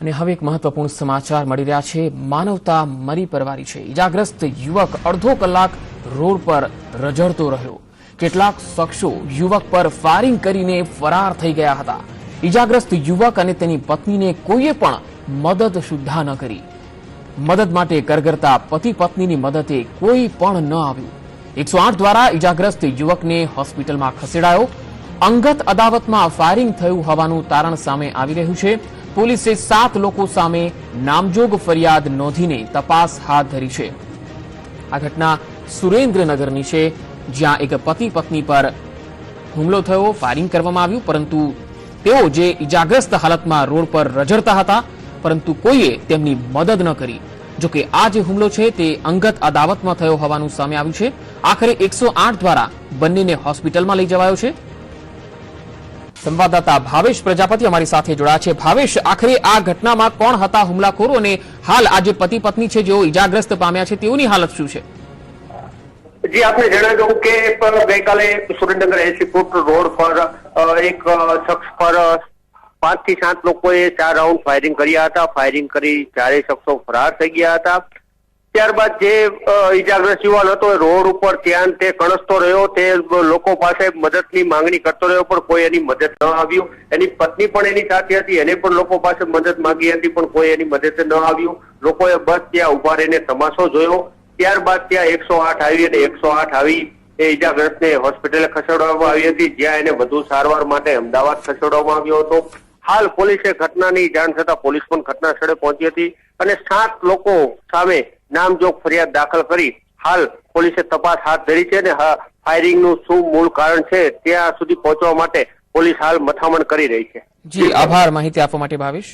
અને હવે એક મહત્વપૂર્ણ સમાચાર મળી રહ્યા છે। માનવતા મરી પરવારી છે। ઇજાગ્રસ્ત યુવક અડધો કલાક રોડ પર રઝળતો રહ્યો। કેટલાક શખ્સો યુવક પર ફાયરિંગ કરીને ફરાર થઈ ગયા હતા। ઇજાગ્રસ્ત યુવક અને તેની પત્નીને કોઈએ પણ મદદ સુદ્ધા ન કરી। મદદ માટે કરગરતા પતિ પત્નીની મદદે કોઈ પણ ન આવ્યું। 108 દ્વારા ઇજાગ્રસ્ત યુવકને હોસ્પિટલમાં ખસેડાયો। અંગત અદાવતમાં ફાયરિંગ થયું હોવાનું તારણ સામે આવી રહ્યું છે। પોલીસે 7 લોકો સામે નામજોગ ફરિયાદ નોંધીને તપાસ હાથ ધરી છે। આ ઘટના સુરેન્દ્રનગરની છે, જ્યાં એક પતિ પત્ની પર હુમલો થયો, ફાયરિંગ કરવામાં આવ્યું, પરંતુ તેઓ જે ઇજાગ્રસ્ત હાલતમાં રોડ પર રઝળતા હતા, પરંતુ કોઈએ તેમની મદદ ન કરી। જોકે આ જે હુમલો છે તે અંગત અદાવતમાં થયો હોવાનું સામે આવ્યું છે। આખરે 108 દ્વારા બંનેને હોસ્પિટલમાં લઈ જવાયો છે। સંવાદદાતા ભાવેશ પ્રજાપતિ અમારી સાથે જોડાયા છે। ભાવેશ, આખરે આ ઘટનામાં કોણ હતા હુમલાખોરો અને હાલ આ જે પતિ પત્ની છે જેઓ ઇજાગ્રસ્ત પામ્યા છે તેઓની હાલત શું છે? જી, આપને જણાવ્યું કે ગઈકાલે સુરેન્દ્રનગર 80 ફૂટ રોડ પર એક શખ્સ પર 5 થી 7 લોકોએ 4 રાઉન્ડ ફાયરિંગ કર્યા હતા। ફાયરિંગ કરી 4 શખ્સો ફરાર થઈ ગયા હતા। ત્યારબાદ જે ઇજાગ્રસ્ત યુવાન હતો એ રોડ ઉપર ત્યાં તે કણસતો રહ્યો। તે લોકો પાસે મદદની માંગણી કરતો રહ્યો, પણ કોઈ એની મદદ ન આવ્યું। એની પત્ની પણ એની સાથે હતી, એને પણ લોકો પાસે મદદ માંગી હતી, પણ કોઈ એની મદદ ન આવ્યું। લોકોએ બસ ત્યાં ઉભા રહીને તમાશો જોયો। ત્યારબાદ ત્યાં 108 આવી અને 108 આવી એ ઇજાગ્રસ્તને હોસ્પિટલે ખસેડવામાં આવી હતી, જ્યાં એને વધુ સારવાર માટે અમદાવાદ ખસેડવામાં આવ્યો હતો। હાલ પોલીસે ઘટનાની જાણ થતા પોલીસ પણ ઘટના સ્થળે પહોંચી હતી અને 7 લોકો સામે નામજોગ ફરિયાદ દાખલ કરી હાલ પોલીસે તપાસ હાથ ધરી છે અને ફાયરિંગનું શું મૂળ કારણ છે ત્યાં સુધી પહોંચવા માટે પોલીસ હાલ મથામણ કરી રહી છે। જી, આભાર માહિતી આપવા માટે ભાવેશ।